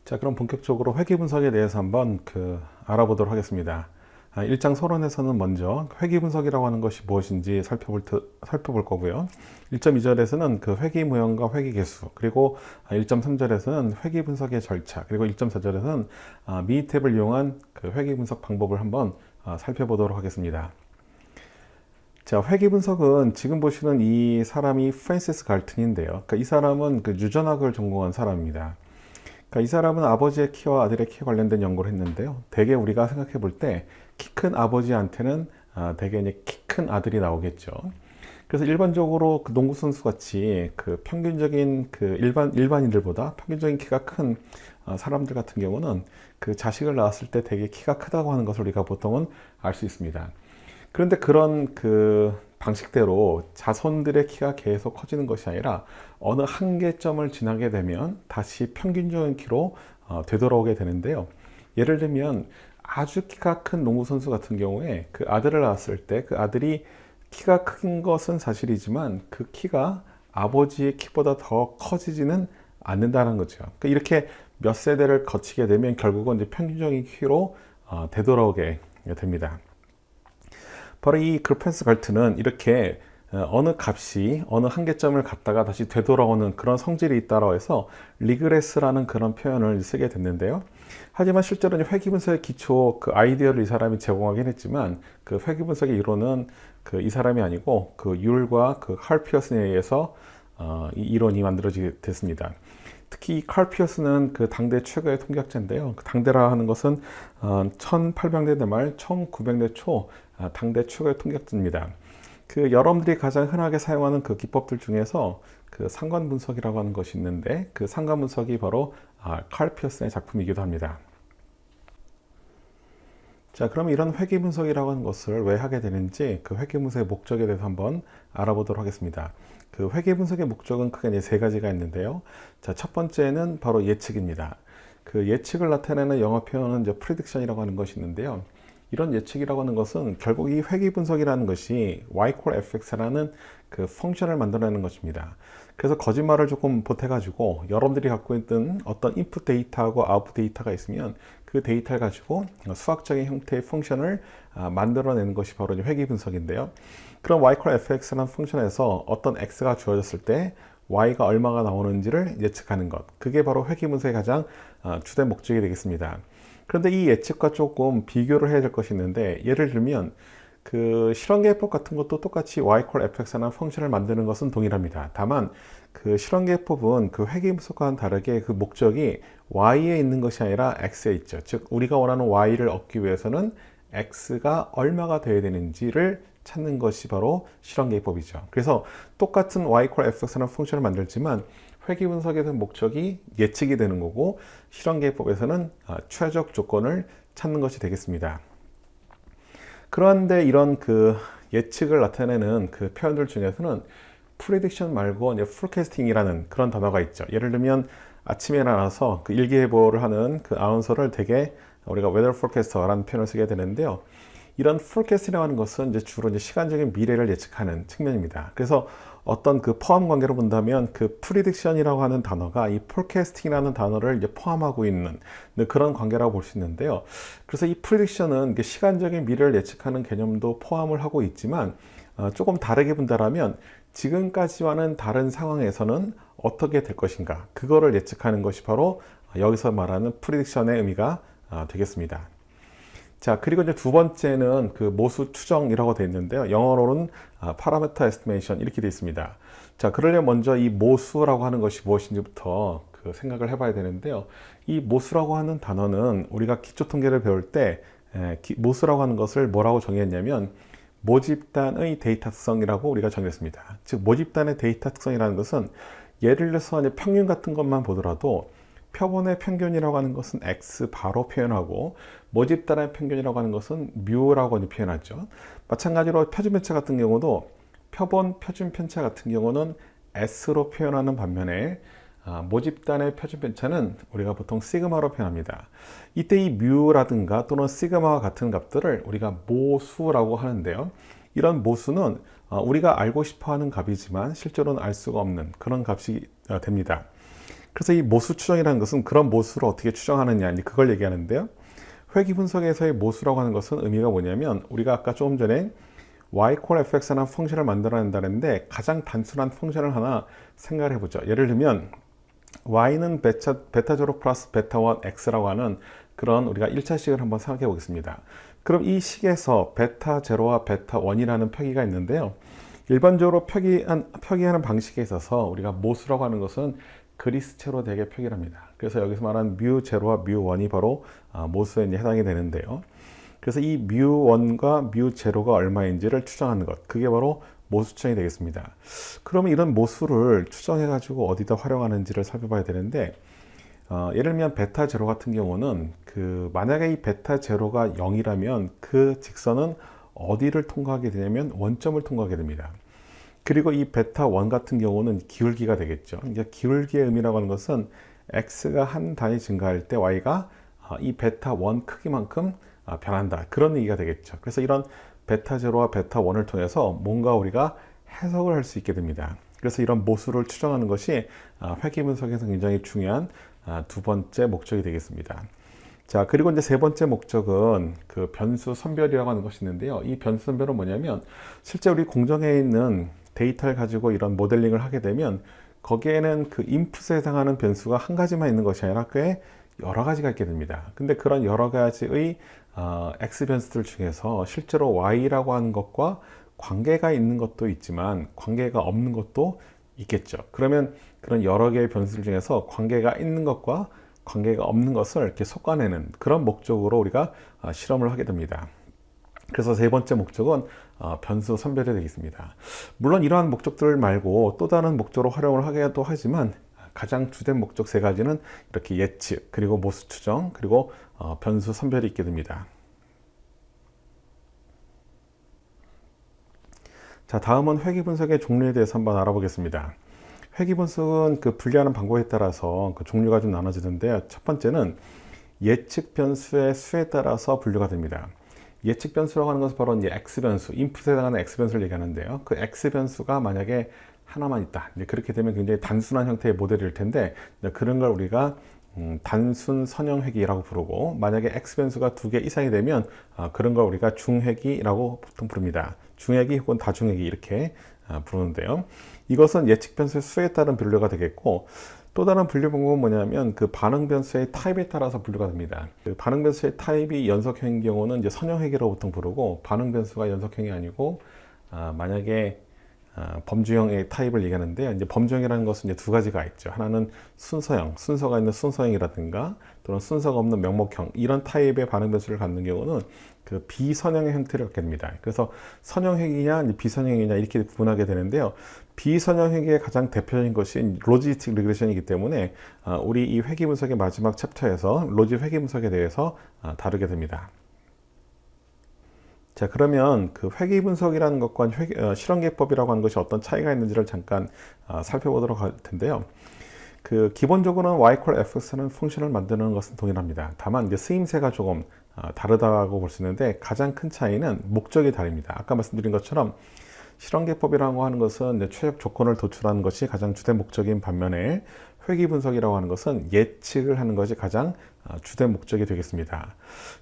자, 그럼 본격적으로 회귀 분석에 대해서 한번 알아보도록 하겠습니다. 1장 서론에서는 먼저 회귀 분석이라고 하는 것이 무엇인지 살펴볼 거고요. 1.2절에서는 그 회귀 모형과 회귀 개수, 그리고 1.3절에서는 회귀 분석의 절차, 그리고 1.4절에서는 미니 탭을 이용한 그 회귀 분석 방법을 한번 살펴보도록 하겠습니다. 자, 회귀 분석은 지금 보시는 이 사람이 프랜시스 갈튼인데요. 그러니까 이 사람은 그 유전학을 전공한 사람입니다. 그러니까 이 사람은 아버지의 키와 아들의 키에 관련된 연구를 했는데요. 대개 우리가 생각해 볼 때 키 큰 아버지한테는 대개 이제 키 큰 아들이 나오겠죠. 그래서 일반적으로 그 농구 선수 같이 그 평균적인 그 일반인들보다 평균적인 키가 큰 사람들 같은 경우는 그 자식을 낳았을 때 대개 키가 크다고 하는 것을 우리가 보통은 알 수 있습니다. 그런데 그런 그 방식대로 자손들의 키가 계속 커지는 것이 아니라 어느 한계점을 지나게 되면 다시 평균적인 키로 되돌아오게 되는데요. 예를 들면 아주 키가 큰 농구 선수 같은 경우에 그 아들을 낳았을 때 그 아들이 키가 큰 것은 사실이지만 그 키가 아버지의 키보다 더 커지지는 않는다는 거죠. 그러니까 이렇게 몇 세대를 거치게 되면 결국은 이제 평균적인 키로 되돌아오게 됩니다. 바로 이 그펜스 갈트는 이렇게 어느 값이 어느 한계점을 갔다가 다시 되돌아오는 그런 성질이 있다고 해서 리그레스라는 그런 표현을 쓰게 됐는데요. 하지만 실제로는 회귀 분석의 기초 그 아이디어를 이 사람이 제공하긴 했지만 그 회귀 분석의 이론은 그 이 사람이 아니고 그 율과 그 칼 피어슨에 의해서 이 이론이 만들어지게 됐습니다. 특히 칼 피어스는 그 당대 최고의 통계학자인데요. 그 당대라 하는 것은 1800년대 말 1900년대 초 당대 최고의 통계학자입니다. 그 여러분들이 가장 흔하게 사용하는 그 기법들 중에서 그 상관 분석이라고 하는 것이 있는데 그 상관 분석이 바로 칼 피어슨의 작품이기도 합니다. 자, 그럼 이런 회귀 분석이라고 하는 것을 왜 하게 되는지 그 회귀 분석의 목적에 대해서 한번 알아보도록 하겠습니다. 그 회귀 분석의 목적은 크게 이제 세 가지가 있는데요. 자, 첫 번째는 바로 예측입니다. 그 예측을 나타내는 영어 표현은 이제 prediction이라고 하는 것이 있는데요. 이런 예측이라고 하는 것은 결국 이 회귀 분석이라는 것이 y=fx라는 그 펑션을 만들어내는 것입니다. 그래서 거짓말을 조금 보태가지고 여러분들이 갖고 있던 어떤 인풋 데이터하고 아웃풋 데이터가 있으면 그 데이터를 가지고 수학적인 형태의 펑션을 만들어내는 것이 바로 회귀 분석인데요. 그럼 y=fx라는 펑션에서 어떤 x가 주어졌을 때 y가 얼마가 나오는지를 예측하는 것, 그게 바로 회귀 분석의 가장 주된 목적이 되겠습니다. 그런데 이 예측과 조금 비교를 해야 될 것이 있는데, 예를 들면 그 실험계법 같은 것도 똑같이 y=fx라는 펑션을 만드는 것은 동일합니다. 다만 그 실험계법은 그 회귀 분석과는 다르게 그 목적이 y에 있는 것이 아니라 x에 있죠. 즉 우리가 원하는 y를 얻기 위해서는 x가 얼마가 되어야 되는지를 찾는 것이 바로 실험계법이죠. 그래서 똑같은 y=fx라는 펑션을 만들지만 회귀 분석에 대한 목적이 예측이 되는 거고 실험계법에서는 최적 조건을 찾는 것이 되겠습니다. 그런데 이런 그 예측을 나타내는 그 표현들 중에서는 프리딕션 말고 이제 포캐스팅이라는 그런 단어가 있죠. 예를 들면 아침에 일어나서 그 일기예보를 하는 그 아나운서를 대개 우리가 웨더 포캐스터라는 표현을 쓰게 되는데요. 이런 포캐스팅이라고 하는 것은 이제 주로 이제 시간적인 미래를 예측하는 측면입니다. 그래서 어떤 그 포함 관계로 본다면 그 프리딕션이라고 하는 단어가 이 포캐스팅이라는 단어를 이제 포함하고 있는 그런 관계라고 볼 수 있는데요. 그래서 이 프리딕션은 시간적인 미래를 예측하는 개념도 포함을 하고 있지만 조금 다르게 본다면 지금까지와는 다른 상황에서는 어떻게 될 것인가, 그거를 예측하는 것이 바로 여기서 말하는 프리딕션의 의미가 되겠습니다. 자, 그리고 이제 두 번째는 그 모수 추정이라고 되어 있는데요. 영어로는 parameter estimation 이렇게 되어 있습니다. 자, 그러려면 먼저 이 모수라고 하는 것이 무엇인지부터 그 생각을 해봐야 되는데요. 이 모수라고 하는 단어는 우리가 기초 통계를 배울 때 모수라고 하는 것을 뭐라고 정의했냐면 모집단의 데이터 특성이라고 우리가 정의했습니다. 즉 모집단의 데이터 특성이라는 것은 예를 들어서 평균 같은 것만 보더라도 표본의 평균이라고 하는 것은 x 바로 표현하고 모집단의 평균이라고 하는 것은 뮤라고 표현하죠. 마찬가지로 표준 편차 같은 경우도 표본 표준 편차 같은 경우는 s로 표현하는 반면에 모집단의 표준 편차는 우리가 보통 시그마로 표현합니다. 이때 이 뮤라든가 또는 시그마와 같은 값들을 우리가 모수라고 하는데요. 이런 모수는 우리가 알고 싶어하는 값이지만 실제로는 알 수가 없는 그런 값이 됩니다. 그래서 이 모수 추정이라는 것은 그런 모수를 어떻게 추정하느냐, 그걸 얘기하는데요. 회귀 분석에서의 모수라고 하는 것은 의미가 뭐냐면, 우리가 아까 조금 전에 y 콜 fx라는 펑션을 만들어낸다는데 가장 단순한 펑션을 하나 생각을 해보죠. 예를 들면 y는 베타 제로 플러스 베타 1 x라고 하는 그런 우리가 1차식을 한번 생각해 보겠습니다. 그럼 이 식에서 베타 제로와 베타 1이라는 표기가 있는데요. 일반적으로 표기하는 방식에 있어서 우리가 모수라고 하는 것은 그리스체로 되게 표기를 합니다. 그래서 여기서 말하는 뮤 제로와 뮤 1이 바로 모수에 해당이 되는데요. 그래서 이 뮤 1과 뮤 제로가 얼마인지를 추정하는 것, 그게 바로 모수 추정이 되겠습니다. 그러면 이런 모수를 추정해 가지고 어디다 활용하는지를 살펴봐야 되는데, 예를 들면 베타 제로 같은 경우는 만약에 이 베타 제로가 0이라면 그 직선은 어디를 통과하게 되냐면 원점을 통과하게 됩니다. 그리고 이 베타 1 같은 경우는 기울기가 되겠죠. 이제 기울기의 의미라고 하는 것은 x가 한 단위 증가할 때 y가 이 베타 1 크기만큼 변한다, 그런 얘기가 되겠죠. 그래서 이런 베타 제로와 베타 1을 통해서 뭔가 우리가 해석을 할 수 있게 됩니다. 그래서 이런 모수를 추정하는 것이 회귀 분석에서 굉장히 중요한 두 번째 목적이 되겠습니다. 자, 그리고 이제 세 번째 목적은 그 변수 선별이라고 하는 것이 있는데요. 이 변수 선별은 뭐냐면, 실제 우리 공정에 있는 데이터를 가지고 이런 모델링을 하게 되면 거기에는 그 인풋에 해당하는 변수가 한 가지만 있는 것이 아니라 꽤 여러 가지가 있게 됩니다. 근데 그런 여러 가지의 x 변수들 중에서 실제로 y라고 하는 것과 관계가 있는 것도 있지만 관계가 없는 것도 있겠죠. 그러면 그런 여러 개의 변수들 중에서 관계가 있는 것과 관계가 없는 것을 이렇게 솎아내는 그런 목적으로 우리가 실험을 하게 됩니다. 그래서 세 번째 목적은 변수 선별이 되겠습니다. 물론 이러한 목적들 말고 또 다른 목적으로 활용을 하기도 하지만 가장 주된 목적 세 가지는 이렇게 예측, 그리고 모수 추정, 그리고 변수 선별이 있게 됩니다. 자, 다음은 회귀 분석의 종류에 대해서 한번 알아보겠습니다. 회귀 분석은 그 분류하는 방법에 따라서 그 종류가 좀 나눠지는데요. 첫 번째는 예측 변수의 수에 따라서 분류가 됩니다. 예측 변수라고 하는 것은 바로 이제 x 변수, 인풋에 해당하는 x 변수를 얘기하는데요. 그 x 변수가 만약에 하나만 있다, 이제 그렇게 되면 굉장히 단순한 형태의 모델일 텐데, 그런 걸 우리가 단순 선형 회귀라고 부르고, 만약에 x 변수가 두 개 이상이 되면 그런 걸 우리가 중회귀라고 보통 부릅니다. 중회귀 혹은 다중회귀 이렇게 부르는데요. 이것은 예측 변수의 수에 따른 분류가 되겠고, 또 다른 분류 방법은 뭐냐면 그 반응 변수의 타입에 따라서 분류가 됩니다. 그 반응 변수의 타입이 연속형인 경우는 이제 선형회귀라고 보통 부르고, 반응 변수가 연속형이 아니고 만약에 범주형의 타입을 얘기하는데요. 이제 범주형이라는 것은 이제 두 가지가 있죠. 하나는 순서형, 순서가 있는 순서형이라든가 또는 순서가 없는 명목형, 이런 타입의 반응 변수를 갖는 경우는 그 비선형의 형태를 갖게 됩니다. 그래서 선형회귀냐 비선형이냐 이렇게 구분하게 되는데요. 비선형회귀의 가장 대표적인 것이 로지스틱 리그레션이기 때문에 우리 이 회귀 분석의 마지막 챕터에서 로지 회귀 분석에 대해서 다루게 됩니다. 자, 그러면 그 회귀 분석이라는 것과 실험계법이라고 하는 것이 어떤 차이가 있는지를 잠깐 살펴보도록 할 텐데요. 그 기본적으로는 y 콜 fx라는 펑션을 만드는 것은 동일합니다. 다만 이제 쓰임새가 조금 다르다고 볼 수 있는데, 가장 큰 차이는 목적이 다릅니다. 아까 말씀드린 것처럼 실험계법이라고 하는 것은 이제 최적 조건을 도출하는 것이 가장 주된 목적인 반면에, 회귀 분석이라고 하는 것은 예측을 하는 것이 가장 주된 목적이 되겠습니다.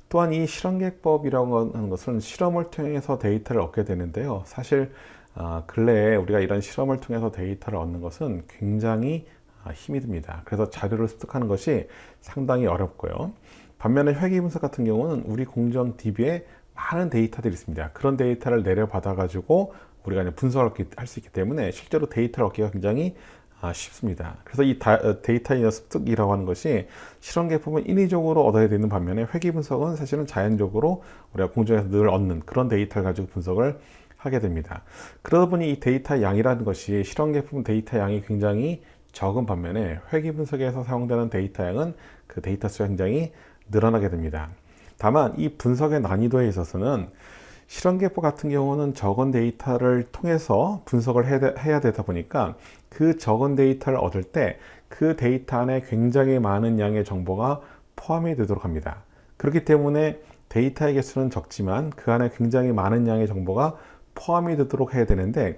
또한 이 실험계법이라고 하는 것은 실험을 통해서 데이터를 얻게 되는데요. 사실 근래에 우리가 이런 실험을 통해서 데이터를 얻는 것은 굉장히 힘이 듭니다. 그래서 자료를 습득하는 것이 상당히 어렵고요. 반면에 회귀 분석 같은 경우는 우리 공정 DB에 많은 데이터들이 있습니다. 그런 데이터를 내려받아 가지고 우리가 이제 분석을 할 수 있기 때문에 실제로 데이터를 얻기가 굉장히 쉽습니다. 그래서 이 데이터 습득이라고 하는 것이 실험계법은 인위적으로 얻어야 되는 반면에, 회귀 분석은 사실은 자연적으로 우리가 공정에서 늘 얻는 그런 데이터를 가지고 분석을 하게 됩니다. 그러다 보니 이 데이터 양이라는 것이 실험계법 데이터 양이 굉장히 적은 반면에, 회귀 분석에서 사용되는 데이터 양은 그 데이터 수가 굉장히 늘어나게 됩니다. 다만 이 분석의 난이도에 있어서는 실험계법 같은 경우는 적은 데이터를 통해서 분석을 해야 되다 보니까 그 적은 데이터를 얻을 때 그 데이터 안에 굉장히 많은 양의 정보가 포함이 되도록 합니다. 그렇기 때문에 데이터의 개수는 적지만 그 안에 굉장히 많은 양의 정보가 포함이 되도록 해야 되는데,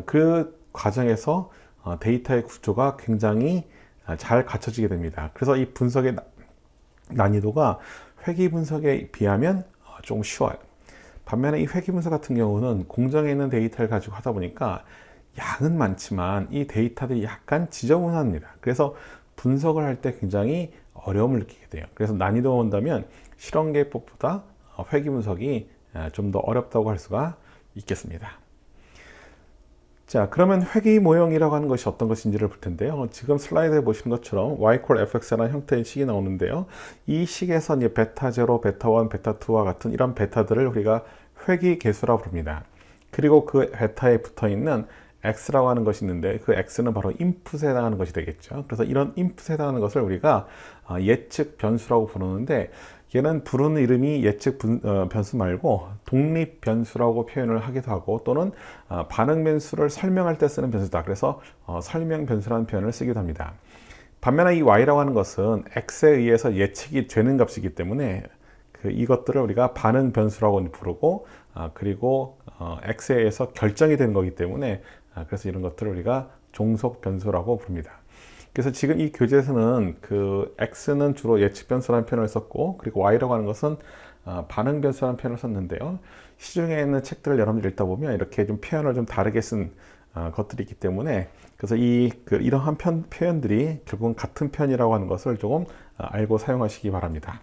그 과정에서 데이터의 구조가 굉장히 잘 갖춰지게 됩니다. 그래서 이 분석의 난이도가 회귀 분석에 비하면 좀 쉬워요. 반면에 이 회귀 분석 같은 경우는 공정에 있는 데이터를 가지고 하다 보니까 양은 많지만 이 데이터들이 약간 지저분합니다. 그래서 분석을 할 때 굉장히 어려움을 느끼게 돼요. 그래서 난이도가 본다면 실험계획법보다 회귀 분석이 좀 더 어렵다고 할 수가 있겠습니다. 자, 그러면 회귀 모형이라고 하는 것이 어떤 것인지를 볼 텐데요. 지금 슬라이드에 보시는 것처럼 y fx라는 형태의 식이 나오는데요. 이 식에서 이제 베타 0, 베타 1, 베타 2와 같은 이런 베타들을 우리가 회귀 계수라고 부릅니다. 그리고 그 베타에 붙어 있는 x라고 하는 것이 있는데 그 x는 바로 인풋에 해당하는 것이 되겠죠. 그래서 이런 인풋에 해당하는 것을 우리가 예측 변수라고 부르는데 얘는 부르는 이름이 예측 변수 말고 독립 변수라고 표현을 하기도 하고 또는 반응 변수를 설명할 때 쓰는 변수다. 그래서 설명 변수라는 표현을 쓰기도 합니다. 반면에 이 y라고 하는 것은 x에 의해서 예측이 되는 값이기 때문에 이것들을 우리가 반응 변수라고 부르고 그리고 x에 의해서 결정이 되는 거기 때문에 그래서 이런 것들을 우리가 종속 변수라고 부릅니다. 그래서 지금 이 교재에서는 그 x는 주로 예측 변수라는 표현을 썼고 그리고 y라고 하는 것은 반응 변수라는 표현을 썼는데요. 시중에 있는 책들을 여러분들 읽다 보면 이렇게 좀 표현을 좀 다르게 쓴 것들이 있기 때문에 그래서 이러한 표현들이 결국은 같은 표현이라고 하는 것을 조금 알고 사용하시기 바랍니다.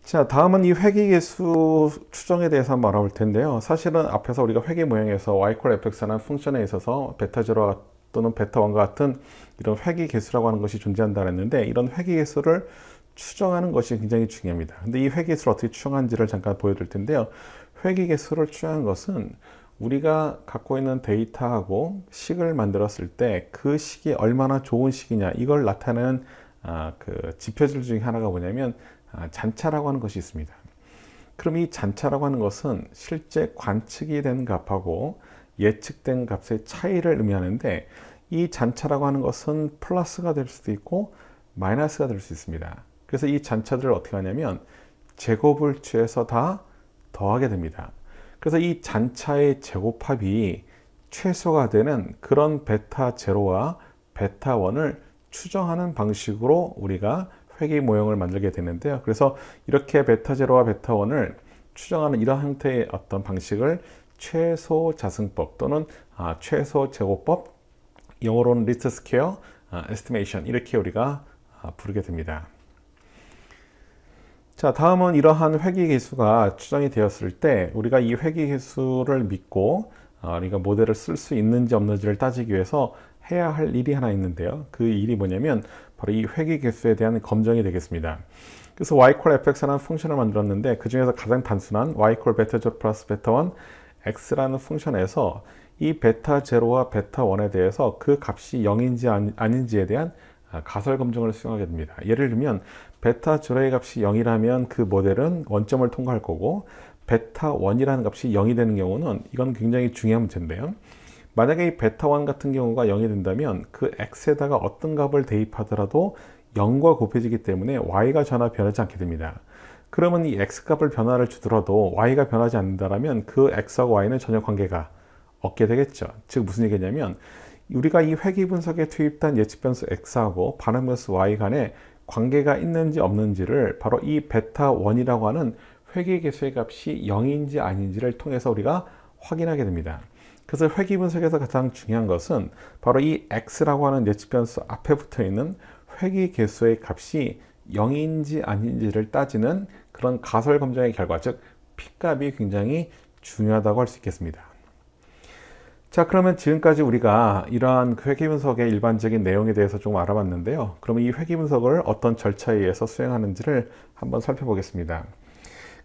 자, 다음은 이 회귀계수 추정에 대해서 한번 알아볼 텐데요. 사실은 앞에서 우리가 회귀 모형에서 y fx라는 펑션에 있어서 베타 0 또는 베타 1과 같은 이런 회귀계수라고 하는 것이 존재한다고 했는데 이런 회귀계수를 추정하는 것이 굉장히 중요합니다. 근데 이 회귀계수를 어떻게 추정하는지를 잠깐 보여드릴 텐데요. 회귀계수를 추정하는 것은 우리가 갖고 있는 데이터하고 식을 만들었을 때 그 식이 얼마나 좋은 식이냐 이걸 나타내는 그 지표질 중에 하나가 뭐냐면 잔차라고 하는 것이 있습니다. 그럼 이 잔차라고 하는 것은 실제 관측이 된 값하고 예측된 값의 차이를 의미하는데 이 잔차라고 하는 것은 플러스가 될 수도 있고 마이너스가 될 수 있습니다. 그래서 이 잔차들을 어떻게 하냐면 제곱을 취해서 다 더하게 됩니다. 그래서 이 잔차의 제곱합이 최소가 되는 그런 베타 0와 베타 1을 추정하는 방식으로 우리가 회귀 모형을 만들게 되는데요. 그래서 이렇게 베타 0와 베타 1을 추정하는 이런 형태의 어떤 방식을 최소 자승법 또는 최소 제곱법, 영어로는 리스트 스퀘어 에스티메이션 이렇게 우리가 부르게 됩니다. 자, 다음은 이러한 회귀계수가 추정이 되었을 때 우리가 이 회귀계수를 믿고 우리가 모델을 쓸 수 있는지 없는지를 따지기 위해서 해야 할 일이 하나 있는데요. 그 일이 뭐냐면 바로 이 회귀계수에 대한 검정이 되겠습니다. 그래서 y fx라는 펑션을 만들었는데 그 중에서 가장 단순한 y 베타 0 플러스 베타 1 x라는 펑션에서 이 베타 0와 베타 1에 대해서 그 값이 0인지 아닌지에 대한 가설 검증을 수행하게 됩니다. 예를 들면 베타 0의 값이 0이라면 그 모델은 원점을 통과할 거고 베타 1이라는 값이 0이 되는 경우는 이건 굉장히 중요한 문제인데요. 만약에 이 베타 1 같은 경우가 0이 된다면 그 x에다가 어떤 값을 대입하더라도 0과 곱해지기 때문에 y가 전혀 변하지 않게 됩니다. 그러면 이 x값을 변화를 주더라도 y가 변하지 않는다면 그 x하고 y는 전혀 관계가 없게 되겠죠. 즉 무슨 얘기냐면 우리가 이 회귀 분석에 투입된 예측 변수 x하고 반응 변수 y 간에 관계가 있는지 없는지를 바로 이 베타 1이라고 하는 회귀 계수의 값이 0인지 아닌지를 통해서 우리가 확인하게 됩니다. 그래서 회귀 분석에서 가장 중요한 것은 바로 이 x라고 하는 예측 변수 앞에 붙어 있는 회귀 계수의 값이 0인지 아닌지를 따지는 그런 가설 검증의 결과, 즉 P값이 굉장히 중요하다고 할 수 있겠습니다. 자, 그러면 지금까지 우리가 이러한 회귀 분석의 일반적인 내용에 대해서 좀 알아봤는데요. 그러면 이 회귀 분석을 어떤 절차에 의해서 수행하는지를 한번 살펴보겠습니다.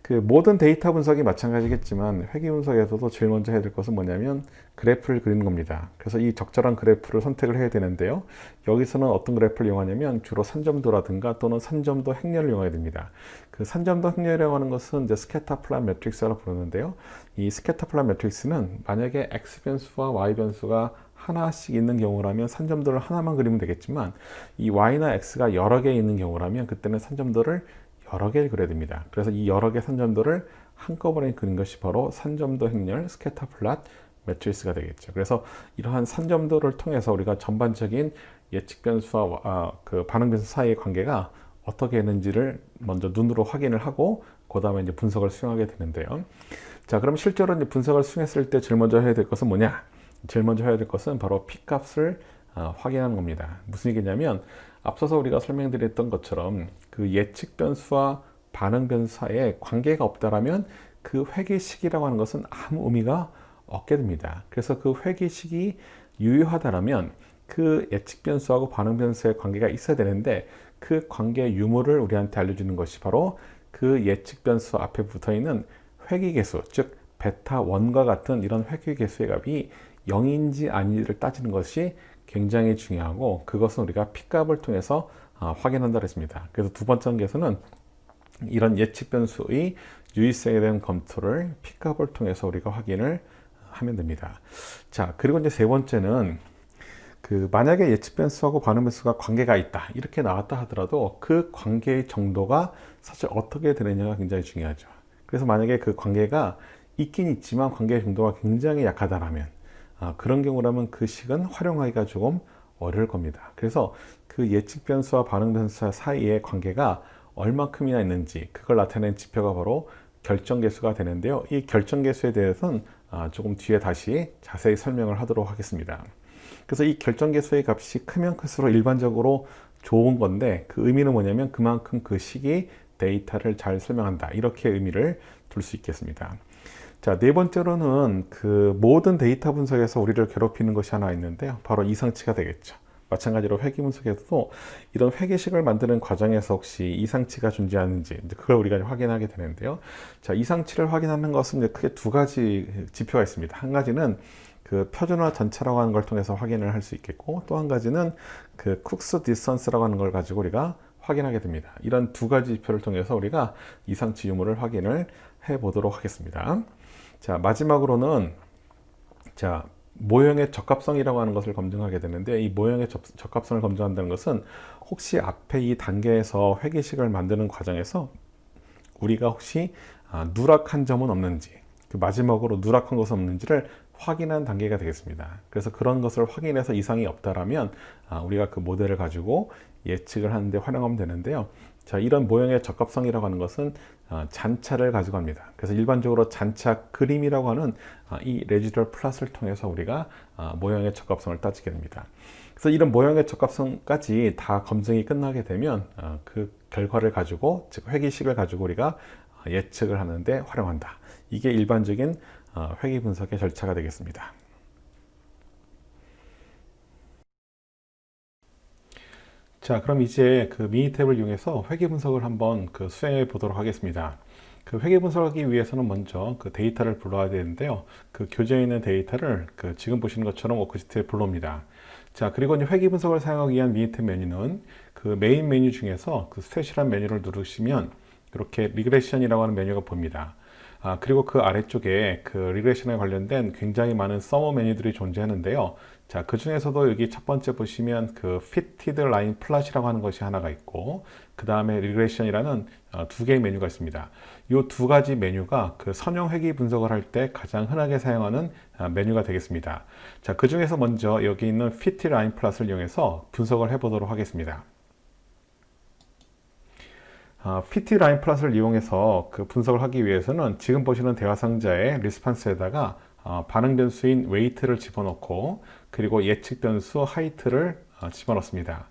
그 모든 데이터 분석이 마찬가지겠지만 회귀 분석에서도 제일 먼저 해야 될 것은 뭐냐면 그래프를 그리는 겁니다. 그래서 이 적절한 그래프를 선택을 해야 되는데요. 여기서는 어떤 그래프를 이용하냐면 주로 산점도라든가 또는 산점도 행렬을 이용해야 됩니다. 그 산점도 행렬이라고 하는 것은 이제 스캐터 플롯 매트릭스라고 부르는데요. 이 스캐터 플롯 매트릭스는 만약에 x 변수와 y 변수가 하나씩 있는 경우라면 산점도를 하나만 그리면 되겠지만 이 y나 x가 여러 개 있는 경우라면 그때는 산점도를 여러 개를 그려야 됩니다. 그래서 이 여러 개 산점도를 한꺼번에 그린 것이 바로 산점도 행렬 스캐터 플롯 매트리스가 되겠죠. 그래서 이러한 산점도를 통해서 우리가 전반적인 예측 변수와 그 반응 변수 사이의 관계가 어떻게 있는지를 먼저 눈으로 확인을 하고 그 다음에 이제 분석을 수행하게 되는데요. 자, 그럼 실제로 이제 분석을 수행했을 때 제일 먼저 해야 될 것은 뭐냐? 제일 먼저 해야 될 것은 바로 P 값을 확인하는 겁니다. 무슨 얘기냐면 앞서서 우리가 설명드렸던 것처럼 그 예측 변수와 반응 변수 사이에 관계가 없다라면 그 회귀식이라고 하는 것은 아무 의미가 없게 됩니다. 그래서 그 회귀식이 유효하다라면 그 예측 변수하고 반응 변수의 관계가 있어야 되는데 그 관계의 유무를 우리한테 알려주는 것이 바로 그 예측 변수 앞에 붙어 있는 회귀계수, 즉 베타 1과 같은 이런 회귀계수의 값이 0인지 아닌지를 따지는 것이 굉장히 중요하고, 그것은 우리가 P값을 통해서 확인한다고 했습니다. 그래서 두 번째 단계에서는 이런 예측 변수의 유의성에 대한 검토를 P값을 통해서 우리가 확인을 하면 됩니다. 자, 그리고 이제 세 번째는 그 만약에 예측 변수하고 반응 변수가 관계가 있다 이렇게 나왔다 하더라도 그 관계의 정도가 사실 어떻게 되느냐가 굉장히 중요하죠. 그래서 만약에 그 관계가 있긴 있지만 관계의 정도가 굉장히 약하다라면 그런 경우라면 그 식은 활용하기가 조금 어려울 겁니다. 그래서 그 예측 변수와 반응 변수 사이의 관계가 얼마큼이나 있는지 그걸 나타내는 지표가 바로 결정계수가 되는데요. 이 결정계수에 대해서는 조금 뒤에 다시 자세히 설명을 하도록 하겠습니다. 그래서 이 결정계수의 값이 크면 클수록 일반적으로 좋은 건데, 그 의미는 뭐냐면 그만큼 그 식이 데이터를 잘 설명한다, 이렇게 의미를 둘 수 있겠습니다. 자, 네 번째로는 그 모든 데이터 분석에서 우리를 괴롭히는 것이 하나 있는데요. 바로 이상치가 되겠죠. 마찬가지로 회귀 분석에서도 이런 회귀식을 만드는 과정에서 혹시 이상치가 존재하는지 그걸 우리가 확인하게 되는데요. 자, 이상치를 확인하는 것은 이제 크게 두 가지 지표가 있습니다. 한 가지는 그 표준화 전차라고 하는 걸 통해서 확인을 할 수 있겠고, 또 한 가지는 그 쿡스 디스턴스라고 하는 걸 가지고 우리가 확인하게 됩니다. 이런 두 가지 지표를 통해서 우리가 이상치 유무를 확인을 해 보도록 하겠습니다. 자, 마지막으로는 자, 모형의 적합성이라고 하는 것을 검증하게 되는데, 이 모형의 적합성을 검증한다는 것은 혹시 앞에 이 단계에서 회귀식을 만드는 과정에서 우리가 혹시 누락한 점은 없는지, 그 마지막으로 누락한 것은 없는지를 확인한 단계가 되겠습니다. 그래서 그런 것을 확인해서 이상이 없다라면 우리가 그 모델을 가지고 예측을 하는데 활용하면 되는데요. 자, 이런 모형의 적합성이라고 하는 것은 잔차를 가져갑니다. 그래서 일반적으로 잔차 그림이라고 하는 이 레지듀얼 플롯을 통해서 우리가 모형의 적합성을 따지게 됩니다. 그래서 이런 모형의 적합성까지 다 검증이 끝나게 되면 그 결과를 가지고, 즉 회귀식을 가지고 우리가 예측을 하는데 활용한다. 이게 일반적인 회귀 분석의 절차가 되겠습니다. 자, 그럼 이제 그 미니 탭을 이용해서 회귀 분석을 한번 그 수행해 보도록 하겠습니다. 그 회귀 분석하기 위해서는 먼저 그 데이터를 불러야 되는데요. 그 교재에 있는 데이터를 그 지금 보시는 것처럼 워크시트에 불러옵니다. 자, 그리고 이제 회귀 분석을 사용하기 위한 미니 탭 메뉴는 그 메인 메뉴 중에서 그 스탯이라는 메뉴를 누르시면 이렇게 리그레션이라고 하는 메뉴가 보입니다. 그리고 그 아래쪽에 그 리그레션에 관련된 굉장히 많은 서머 메뉴들이 존재하는데요. 자, 그 중에서도 여기 첫 번째 보시면 그 Fitted Line Plot이라고 하는 것이 하나가 있고, 그 다음에 리그레션이라는 두 개의 메뉴가 있습니다. 이 두 가지 메뉴가 그 선형 회귀 분석을 할 때 가장 흔하게 사용하는 메뉴가 되겠습니다. 자, 그 중에서 먼저 여기 있는 Fitted Line Plot을 이용해서 분석을 해 보도록 하겠습니다. PT 라인 플롯을 이용해서 그 분석을 하기 위해서는 지금 보시는 대화 상자의 리스판스에다가 반응 변수인 웨이트를 집어넣고, 그리고 예측 변수 하이트를 집어넣습니다.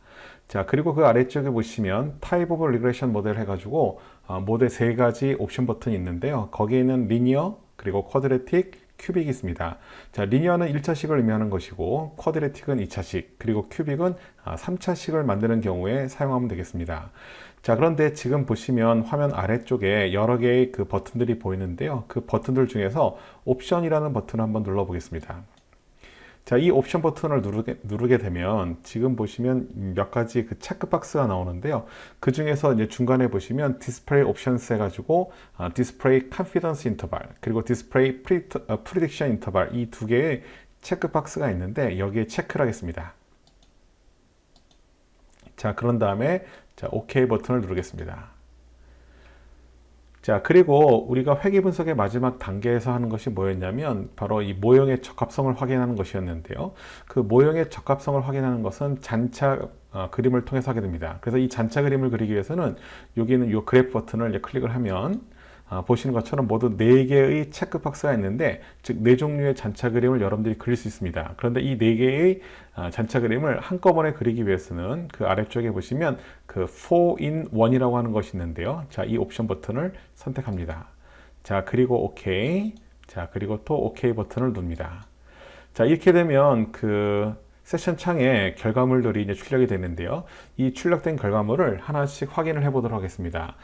자, 그리고 그 아래쪽에 보시면 타입 오브 리그레션 모델 해가지고 모델 세 가지 옵션 버튼이 있는데요. 거기에 있는 리니어, 그리고 쿼드레틱, 큐빅이 있습니다. 자, 리니어는 1차식을 의미하는 것이고, 쿼드레틱은 2차식, 그리고 큐빅은 3차식을 만드는 경우에 사용하면 되겠습니다. 자, 그런데 지금 보시면 화면 아래쪽에 여러 개의 그 버튼들이 보이는데요. 그 버튼들 중에서 옵션이라는 버튼을 한번 눌러 보겠습니다. 자, 이 옵션 버튼을 누르게 되면 지금 보시면 몇 가지 그 체크박스가 나오는데요. 그 중에서 이제 중간에 보시면 디스플레이 옵션스 해가지고 디스플레이 컨피던스 인터벌, 그리고 디스플레이 프리딕션 인터벌, 이 두 개의 체크박스가 있는데 여기에 체크를 하겠습니다. 자, 그런 다음에 자, OK 버튼을 누르겠습니다. 자, 그리고 우리가 회귀 분석의 마지막 단계에서 하는 것이 뭐였냐면 바로 이 모형의 적합성을 확인하는 것이었는데요. 그 모형의 적합성을 확인하는 것은 잔차 그림을 통해서 하게 됩니다. 그래서 이 잔차 그림을 그리기 위해서는 여기 있는 이 그래프 버튼을 이제 클릭을 하면 보시는 것처럼 모두 4개의 체크박스가 있는데, 즉 4종류의 잔차 그림을 여러분들이 그릴 수 있습니다. 그런데 이 4개의 잔차 그림을 한꺼번에 그리기 위해서는 그 아래쪽에 보시면 그 4in 1이라고 하는 것이 있는데요. 자, 이 옵션 버튼을 선택합니다. 자, 그리고 OK. 자, 그리고 또 OK 버튼을 누릅니다. 자, 이렇게 되면 그 세션 창에 결과물들이 이제 출력이 되는데요. 이 출력된 결과물을 하나씩 확인을 해 보도록 하겠습니다.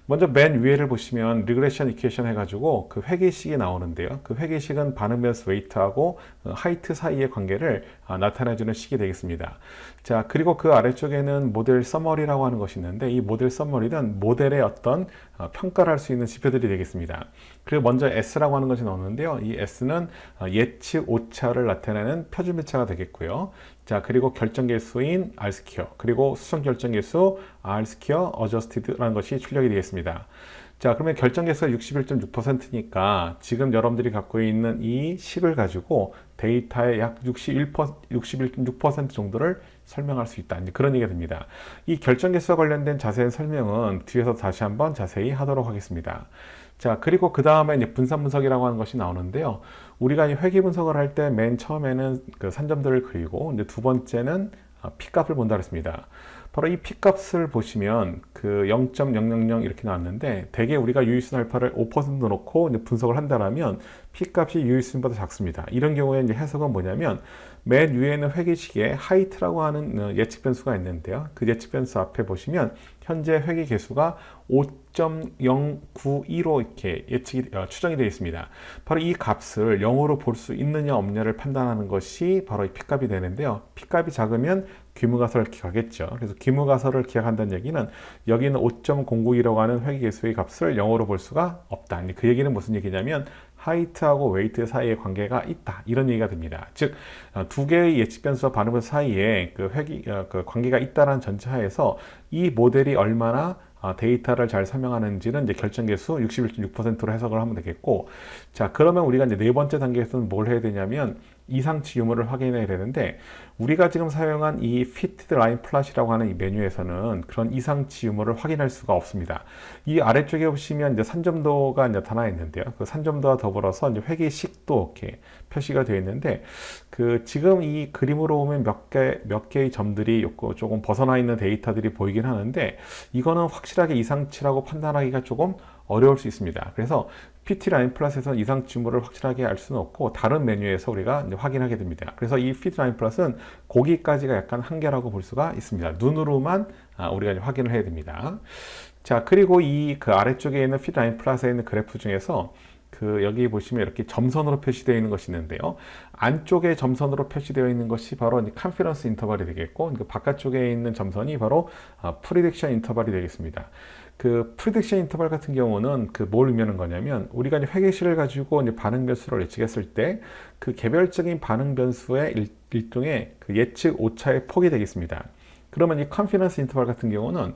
먼저 맨 위에를 보시면 리그레션 이퀘이션 해가지고 그 회계식이 나오는데요. 그 회계식은 반응 변수 웨이트하고 하이트 사이의 관계를 나타내주는 식이 되겠습니다. 자, 그리고 그 아래쪽에는 모델 서머리라고 하는 것이 있는데, 이 모델 서머리는 모델의 어떤 평가를 할 수 있는 지표들이 되겠습니다. 그리고 먼저 S라고 하는 것이 나오는데요. 이 S는 예측 오차를 나타내는 표준배차가 되겠고요. 자, 그리고 결정계수인 R스퀘어, 그리고 수정 결정계수 R스퀘어 어저스티드라는 것이 출력이 되겠습니다. 자, 그러면 결정계수가 61.6%니까 지금 여러분들이 갖고 있는 이 식을 가지고 데이터의 약 61.6% 정도를 설명할 수 있다, 이제 그런 얘기가 됩니다. 이 결정계수와 관련된 자세한 설명은 뒤에서 다시 한번 자세히 하도록 하겠습니다. 자, 그리고 그 다음에 이제 분산 분석이라고 하는 것이 나오는데요. 우리가 이 회귀 분석을 할 때 맨 처음에는 그 산점들을 그리고, 이제 두 번째는 P값을 본다 그랬습니다. 바로 이 P값을 보시면 그 0.000 이렇게 나왔는데, 대개 우리가 유의수 알파를 5% 놓고 이제 분석을 한다면 P값이 유의수보다 작습니다. 이런 경우에 이제 해석은 뭐냐면, 맨 위에는 회계식에 하이트라고 하는 예측 변수가 있는데요. 그 예측 변수 앞에 보시면 현재 회계 개수가 5.092로 이렇게 예측이 추정이 되어 있습니다. 바로 이 값을 0으로 볼 수 있느냐 없느냐를 판단하는 것이 바로 이 P값이 되는데요. P값이 작으면 귀무가설을 기각하겠죠. 그래서 귀무가설을 기각한다는 얘기는 여기는 5.092라고 하는 회계개수의 값을 0으로 볼 수가 없다. 그 얘기는 무슨 얘기냐면 하이트하고 웨이트 사이의 관계가 있다, 이런 얘기가 됩니다. 즉, 두 개의 예측 변수와 반응 변수 사이에 그 관계가 있다는 전제하에서 이 모델이 얼마나 데이터를 잘 설명하는지는 이제 결정계수 61.6%로 해석을 하면 되겠고, 자, 그러면 우리가 이제 네 번째 단계에서는 뭘 해야 되냐면 이상치 유무를 확인해야 되는데, 우리가 지금 사용한 이 Fitted Line Plot이라고 하는 이 메뉴에서는 그런 이상치 유무를 확인할 수가 없습니다. 이 아래쪽에 보시면 이제 산점도가 나타나 있는데요. 그 산점도와 더불어서 이제 회계식도 이렇게 표시가 되어 있는데, 그 지금 이 그림으로 보면 몇 개의 점들이 조금 벗어나 있는 데이터들이 보이긴 하는데, 이거는 확실하게 이상치라고 판단하기가 조금 어려울 수 있습니다. 그래서 PT 라인 플러스에서 이상치 유무를 확실하게 알 수는 없고, 다른 메뉴에서 우리가 이제 확인하게 됩니다. 그래서 이 PT 라인 플러스는 거기까지가 약간 한계라고 볼 수가 있습니다. 눈으로만 우리가 이제 확인을 해야 됩니다. 자, 그리고 이 그 아래쪽에 있는 PT 라인 플러스에 있는 그래프 중에서 그 여기 보시면 이렇게 점선으로 표시되어 있는 것이 있는데요. 안쪽에 점선으로 표시되어 있는 것이 바로 컨피던스 인터벌이 되겠고, 그 바깥쪽에 있는 점선이 바로 프리딕션 인터벌이 되겠습니다. 그 프리딕션 인터벌 같은 경우는 그 뭘 의미하는 거냐면, 우리가 이제 회계식을 가지고 이제 반응 변수를 예측했을 때 그 개별적인 반응 변수의 일종의 그 예측 오차의 폭이 되겠습니다. 그러면 이 컨피던스 인터벌 같은 경우는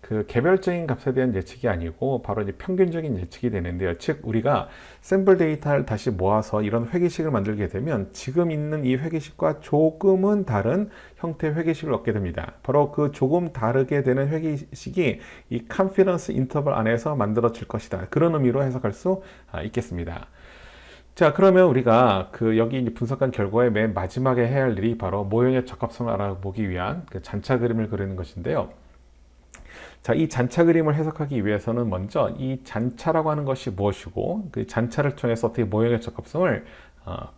그 개별적인 값에 대한 예측이 아니고 바로 이제 평균적인 예측이 되는데요. 즉, 우리가 샘플 데이터를 다시 모아서 이런 회계식을 만들게 되면 지금 있는 이 회계식과 조금은 다른 형태의 회계식을 얻게 됩니다. 바로 그 조금 다르게 되는 회계식이 이 컨피던스 인터벌 안에서 만들어질 것이다, 그런 의미로 해석할 수 있겠습니다. 자, 그러면 우리가 그 여기 이제 분석한 결과의 맨 마지막에 해야 할 일이 바로 모형의 적합성을 알아보기 위한 그 잔차 그림을 그리는 것인데요. 자, 이 잔차 그림을 해석하기 위해서는 먼저 이 잔차라고 하는 것이 무엇이고, 그 잔차를 통해서 어떻게 모형의 적합성을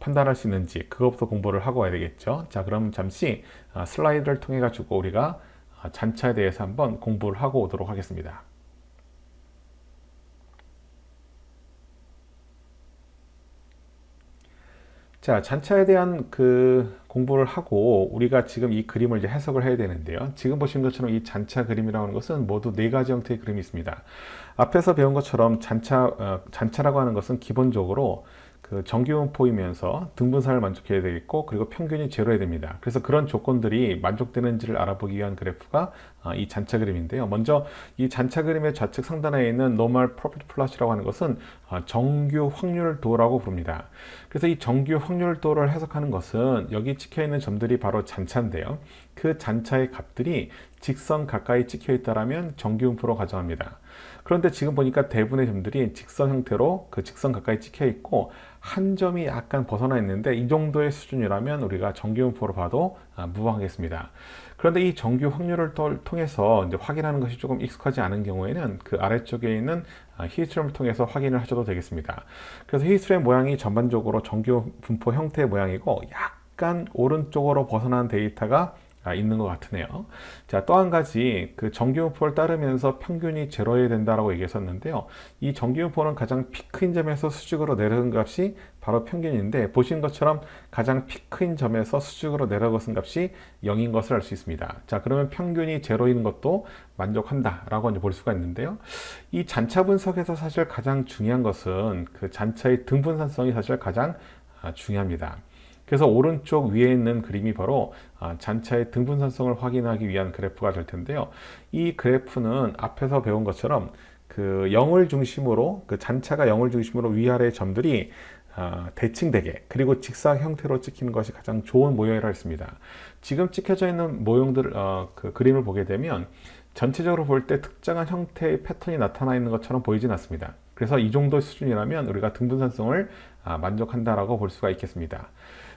판단할 수 있는지, 그것부터 공부를 하고 와야 되겠죠. 자, 그럼 잠시 슬라이드를 통해 가지고 우리가 잔차에 대해서 한번 공부를 하고 오도록 하겠습니다. 자, 잔차에 대한 그 공부를 하고 우리가 지금 이 그림을 이제 해석을 해야 되는데요. 지금 보신 것처럼 이 잔차 그림이라고 하는 것은 모두 네 가지 형태의 그림이 있습니다. 앞에서 배운 것처럼 잔차라고 하는 것은 기본적으로 그 정기분포이면서 등분선을 만족해야 되겠고, 그리고 평균이 제로해야 됩니다. 그래서 그런 조건들이 만족되는지를 알아보기 위한 그래프가 이 잔차 그림인데요. 먼저 이 잔차 그림의 좌측 상단에 있는 Normal Profit Plot이라고 하는 것은 정규 확률도라고 부릅니다. 그래서 이 정규 확률도를 해석하는 것은 여기 찍혀 있는 점들이 바로 잔차인데요. 그 잔차의 값들이 직선 가까이 찍혀 있다라면 정기분포로 가정합니다. 그런데 지금 보니까 대부분의 점들이 직선 형태로 그 직선 가까이 찍혀 있고, 한 점이 약간 벗어나 있는데 이 정도의 수준이라면 우리가 정기분포로 봐도 무방하겠습니다. 그런데 이 정규 확률을 통해서 이제 확인하는 것이 조금 익숙하지 않은 경우에는 그 아래쪽에 있는 히스토그램을 통해서 확인을 하셔도 되겠습니다. 그래서 히스토그램 모양이 전반적으로 정규 분포 형태의 모양이고, 약간 오른쪽으로 벗어난 데이터가 있는 것 같으네요. 자, 또 한 가지, 그 정기분포를 따르면서 평균이 제로여야 된다라고 얘기했었는데요. 이 정기분포는 가장 피크인 점에서 수직으로 내려간 값이 바로 평균인데, 보신 것처럼 가장 피크인 점에서 수직으로 내려간 값이 0인 것을 알 수 있습니다. 자, 그러면 평균이 제로인 것도 만족한다라고 이제 볼 수가 있는데요. 이 잔차 분석에서 사실 가장 중요한 것은 그 잔차의 등분산성이 사실 가장 중요합니다. 그래서 오른쪽 위에 있는 그림이 바로 잔차의 등분산성을 확인하기 위한 그래프가 될 텐데요. 이 그래프는 앞에서 배운 것처럼 그 0을 중심으로, 그 잔차가 0을 중심으로 위아래 점들이 대칭되게, 그리고 직사각 형태로 찍히는 것이 가장 좋은 모형이라고 했습니다. 지금 찍혀져 있는 모형들, 그 그림을 보게 되면 전체적으로 볼 때 특정한 형태의 패턴이 나타나 있는 것처럼 보이진 않습니다. 그래서 이 정도 수준이라면 우리가 등분산성을 만족한다라고 볼 수가 있겠습니다.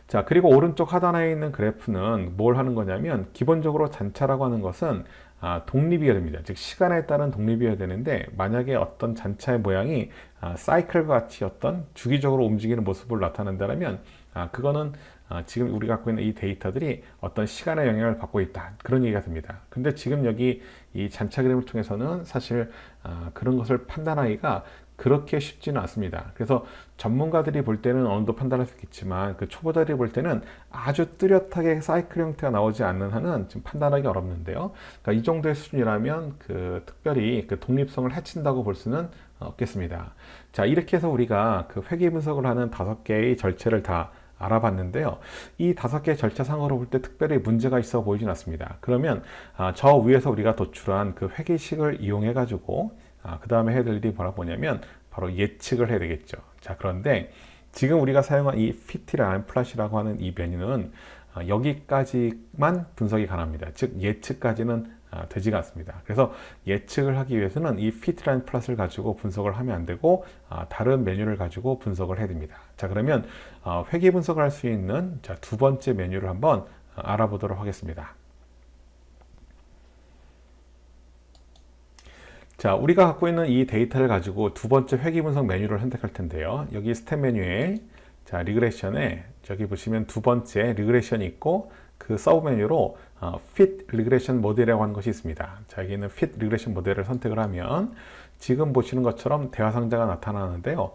자, 그리고 오른쪽 하단에 있는 그래프는 뭘 하는 거냐면, 기본적으로 잔차라고 하는 것은 독립이어야 됩니다. 즉 시간에 따른 독립이어야 되는데, 만약에 어떤 잔차의 모양이 사이클과 같이 어떤 주기적으로 움직이는 모습을 나타낸다면 그거는 지금 우리가 갖고 있는 이 데이터들이 어떤 시간의 영향을 받고 있다, 그런 얘기가 됩니다. 근데 지금 여기 이 잔차 그림을 통해서는 사실 그런 것을 판단하기가 그렇게 쉽지는 않습니다. 그래서 전문가들이 볼 때는 어느 정도 판단할 수 있겠지만, 그 초보자들이 볼 때는 아주 뚜렷하게 사이클 형태가 나오지 않는 한은 지금 판단하기 어렵는데요. 그러니까 이 정도의 수준이라면 그 특별히 그 독립성을 해친다고 볼 수는 없겠습니다. 자, 이렇게 해서 우리가 그 회계 분석을 하는 5개의 절차를 다 알아봤는데요. 이 5개의 절차상으로 볼 때 특별히 문제가 있어 보이진 않습니다. 그러면 저 위에서 우리가 도출한 그 회계식을 이용해 가지고 그 다음에 해야 될 일이 뭐냐면 바로 예측을 해야 되겠죠. 자, 그런데 지금 우리가 사용한 이 fit line plot이라고 하는 이 메뉴는 여기까지만 분석이 가능합니다. 즉 예측까지는 되지가 않습니다. 그래서 예측을 하기 위해서는 이 fit line plot을 가지고 분석을 하면 안 되고 다른 메뉴를 가지고 분석을 해야 됩니다. 자, 그러면 회계 분석을 할 수 있는 두 번째 메뉴를 한번 알아보도록 하겠습니다. 자, 우리가 갖고 있는 이 데이터를 가지고 두 번째 회계 분석 메뉴를 선택할 텐데요. 여기 스텝 메뉴에 리그레션에 저기 보시면 두 번째 리그레션이 있고, 그 서브 메뉴로 fit regression 모델이라고 하는 것이 있습니다. 자, 여기는 fit regression 모델을 선택을 하면 지금 보시는 것처럼 대화상자가 나타나는데요.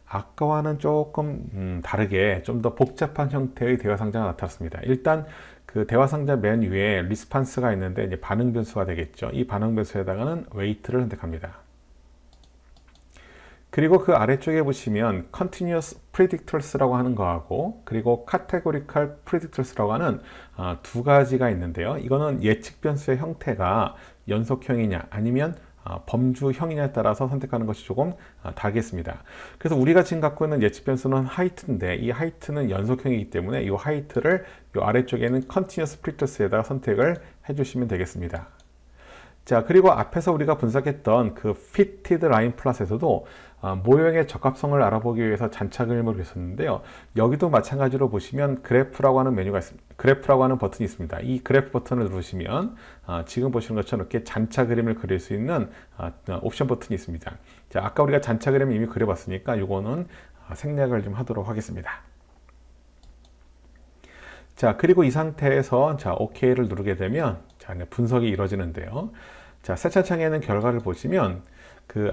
아까와는 조금 다르게 좀 더 복잡한 형태의 대화상자가 나타났습니다. 일단 그 대화상자 맨 위에 리스판스가 있는데 이제 반응 변수가 되겠죠. 이 반응 변수에다가는 웨이트를 선택합니다. 그리고 그 아래쪽에 보시면 Continuous Predictors라고 하는 거하고, 그리고 Categorical Predictors라고 하는 두 가지가 있는데요. 이거는 예측 변수의 형태가 연속형이냐 아니면 범주형이냐에 따라서 선택하는 것이 조금 다르겠습니다. 그래서 우리가 지금 갖고 있는 예측 변수는 하이트인데, 이 하이트는 연속형이기 때문에 이 하이트를 이 아래쪽에는 Continuous Predictors에다가 선택을 해주시면 되겠습니다. 자, 그리고 앞에서 우리가 분석했던 그 fitted line plot에서도 모형의 적합성을 알아보기 위해서 잔차 그림을 그렸었는데요. 여기도 마찬가지로 보시면 그래프라고 하는 메뉴가 있습니다. 그래프라고 하는 버튼이 있습니다. 이 그래프 버튼을 누르시면 지금 보시는 것처럼 이렇게 잔차 그림을 그릴 수 있는 옵션 버튼이 있습니다. 자, 아까 우리가 잔차 그림을 이미 그려봤으니까 이거는 생략을 좀 하도록 하겠습니다. 자, 그리고 이 상태에서 OK를 누르게 되면 분석이 이루어지는데요. 자, 세차창에는 결과를 보시면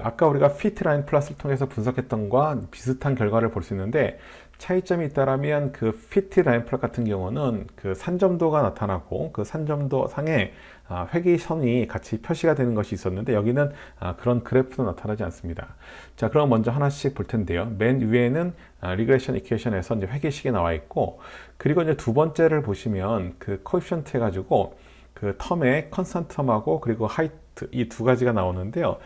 아까 우리가 fit line plot을 통해서 분석했던 것과 비슷한 결과를 볼 수 있는데, 차이점이 있다라면 그 fit line plot 같은 경우는 그 산점도가 나타나고, 그 산점도 상에 회계선이 같이 표시가 되는 것이 있었는데 여기는 그런 그래프도 나타나지 않습니다. 자, 그럼 먼저 하나씩 볼 텐데요. 맨 위에는 리그레션 이퀘이션에서 이제 회계식이 나와 있고, 그리고 이제 두 번째를 보시면 그 코에피션트 해가지고 그 텀의 컨스턴트 텀하고 그리고 하이트 이 두 가지가 나오는데요.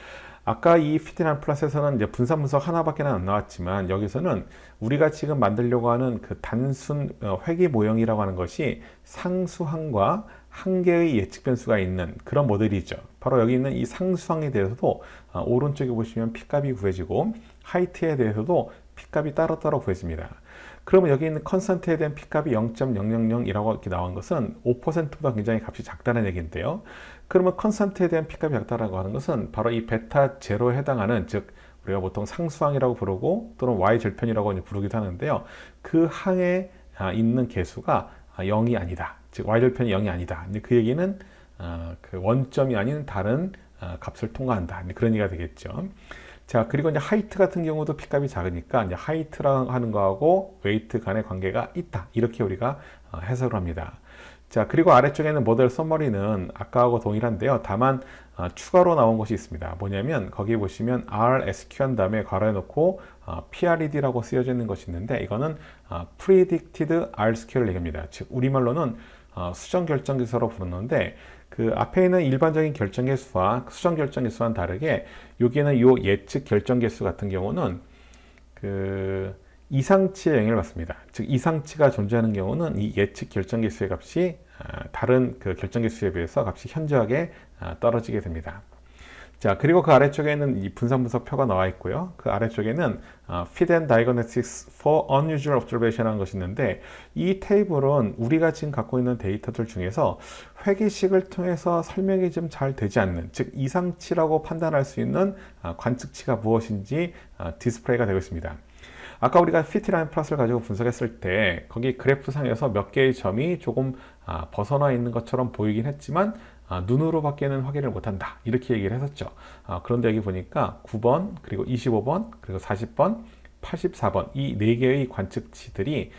아까 이 피트란 플러스에서는 이제 분산 분석 하나밖에 안 나왔지만 여기서는 우리가 지금 만들려고 하는 그 단순 회계 모형이라고 하는 것이 상수항과 한 개의 예측 변수가 있는 그런 모델이죠. 바로 여기 있는 이 상수항에 대해서도 오른쪽에 보시면 P값이 구해지고 하이트에 대해서도 P값이 따로따로 구해집니다. 그러면 여기 있는 컨스턴트에 대한 P값이 0.000이라고 이렇게 나온 것은 5%보다 굉장히 값이 작다는 얘기인데요. 그러면 컨스턴트에 대한 P값이 작다라고 하는 것은 바로 이 베타 제로에 해당하는, 즉 우리가 보통 상수항이라고 부르고 또는 y 절편이라고 부르기도 하는데요. 그 항에 있는 개수가 0이 아니다. 즉 y절편이 0이 아니다. 그 얘기는 그 원점이 아닌 다른 값을 통과한다. 그런 얘기가 되겠죠. 자, 그리고 이제 하이트 같은 경우도 P값이 작으니까 이제 하이트라고 하는 거하고 웨이트 간의 관계가 있다. 이렇게 우리가 해석을 합니다. 자, 그리고 아래쪽에는 모델 서머리는 아까하고 동일한데요. 다만 추가로 나온 것이 있습니다. 뭐냐면 거기 보시면 RSQ 한 다음에 괄호에 놓고 PRED라고 쓰여져 있는 것이 있는데 이거는 Predicted R-Square를 얘기합니다. 즉 우리말로는 수정 결정계수로 부르는데 그 앞에 있는 일반적인 결정계수와 수정 결정계수와는 다르게 여기에는 이 예측 결정계수 같은 경우는 그 이상치의 영향을 받습니다. 즉 이상치가 존재하는 경우는 이 예측 결정계수의 값이 다른 그 결정계수에 비해서 값이 현저하게 떨어지게 됩니다. 자, 그리고 그 아래쪽에는 이 분산 분석표가 나와 있고요. 그 아래쪽에는 Fit and Diagnostics for Unusual Observation 하는 것이 있는데 이 테이블은 우리가 지금 갖고 있는 데이터들 중에서 회계식을 통해서 설명이 좀 잘 되지 않는, 즉 이상치라고 판단할 수 있는 관측치가 무엇인지 디스플레이가 되고 있습니다. 아까 우리가 피트라인 플러스를 가지고 분석했을 때 거기 그래프상에서 몇 개의 점이 조금 벗어나 있는 것처럼 보이긴 했지만 눈으로 밖에는 확인을 못한다 이렇게 얘기를 했었죠. 그런데 여기 보니까 9번 그리고 25번 그리고 40번 84번 이 4개의 관측치들이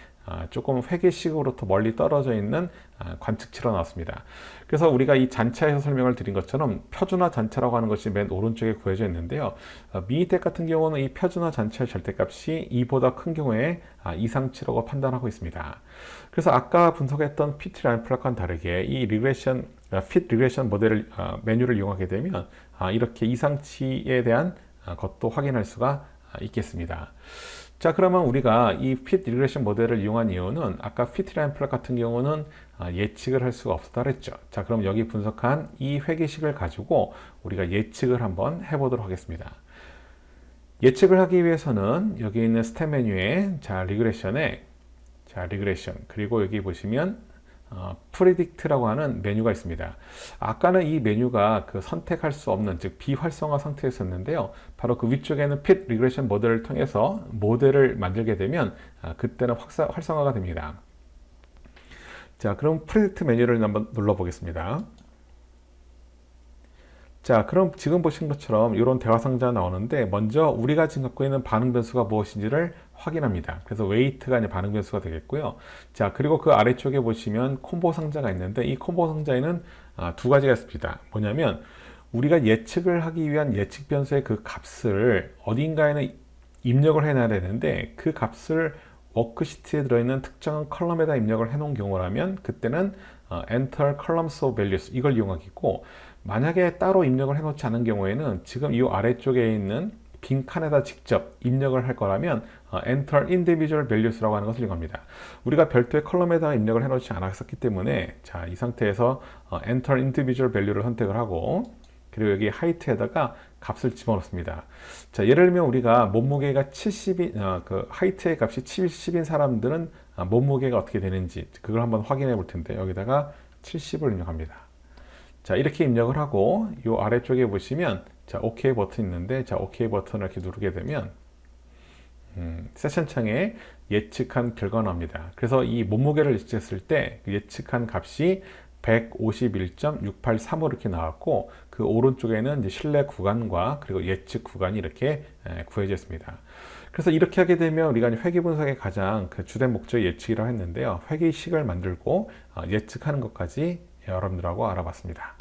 조금 회계식으로부터 멀리 떨어져 있는 관측치로 나왔습니다. 그래서 우리가 이 잔차에서 설명을 드린 것처럼 표준화 잔차라고 하는 것이 맨 오른쪽에 구해져 있는데요. 미니텍 같은 경우는 이 표준화 잔차의 절대값이 2보다 큰 경우에 이상치라고 판단하고 있습니다. 그래서 아까 분석했던 피트라인 플랫과는 다르게 이 리그레션 핏 리그레션 모델을 메뉴를 이용하게 되면 이렇게 이상치에 대한 것도 확인할 수가 있겠습니다. 자, 그러면 우리가 이 핏 리그레션 모델을 이용한 이유는 아까 피트라인 플랫 같은 경우는 예측을 할 수가 없었다 그랬죠. 자, 그럼 여기 분석한 이 회계식을 가지고 우리가 예측을 한번 해보도록 하겠습니다. 예측을 하기 위해서는 여기 있는 스텝 메뉴에 리그레션에 리그레션 그리고 여기 보시면 프리딕트라고 하는 메뉴가 있습니다. 아까는 이 메뉴가 그 선택할 수 없는, 즉 비활성화 상태였었는데요. 바로 그 위쪽에는 핏 리그레션 모델을 통해서 모델을 만들게 되면 그때는 활성화가 됩니다. 자, 그럼 프리딕트 메뉴를 한번 눌러 보겠습니다. 자, 그럼 지금 보신 것처럼 이런 대화 상자가 나오는데 먼저 우리가 지금 갖고 있는 반응 변수가 무엇인지를 확인합니다. 그래서 웨이트가 이제 반응 변수가 되겠고요. 자, 그리고 그 아래쪽에 보시면 콤보 상자가 있는데 이 콤보 상자에는 두 가지가 있습니다. 뭐냐면 우리가 예측을 하기 위한 예측 변수의 그 값을 어딘가에는 입력을 해놔야 되는데 그 값을 워크시트에 들어있는 특정한 컬럼에다 입력을 해놓은 경우라면 그때는 Enter Columns of Values 이걸 이용하겠고, 만약에 따로 입력을 해놓지 않은 경우에는 지금 이 아래쪽에 있는 빈 칸에다 직접 입력을 할 거라면 Enter Individual Values라고 하는 것을 이용합니다. 우리가 별도의 컬럼에다 입력을 해놓지 않았었기 때문에 자, 이 상태에서 Enter Individual Value를 선택을 하고 그리고 여기 하이트에다가 값을 집어넣습니다. 자, 예를 들면 우리가 몸무게가 70인 그 하이트의 값이 70인 사람들은 몸무게가 어떻게 되는지 그걸 한번 확인해 볼 텐데 여기다가 70을 입력합니다. 자, 이렇게 입력을 하고 이 아래쪽에 보시면 자, OK 버튼 있는데 자, OK 버튼을 이렇게 누르게 되면 세션 창에 예측한 결과가 나옵니다. 그래서 이 몸무게를 예측했을 때 예측한 값이 151.683으로 이렇게 나왔고 그 오른쪽에는 이제 실내 구간과 그리고 예측 구간이 이렇게 구해져 있습니다. 그래서 이렇게 하게 되면 우리가 회계 분석의 가장 그 주된 목적이 예측이라고 했는데요. 회계식을 만들고 예측하는 것까지 여러분들하고 알아봤습니다.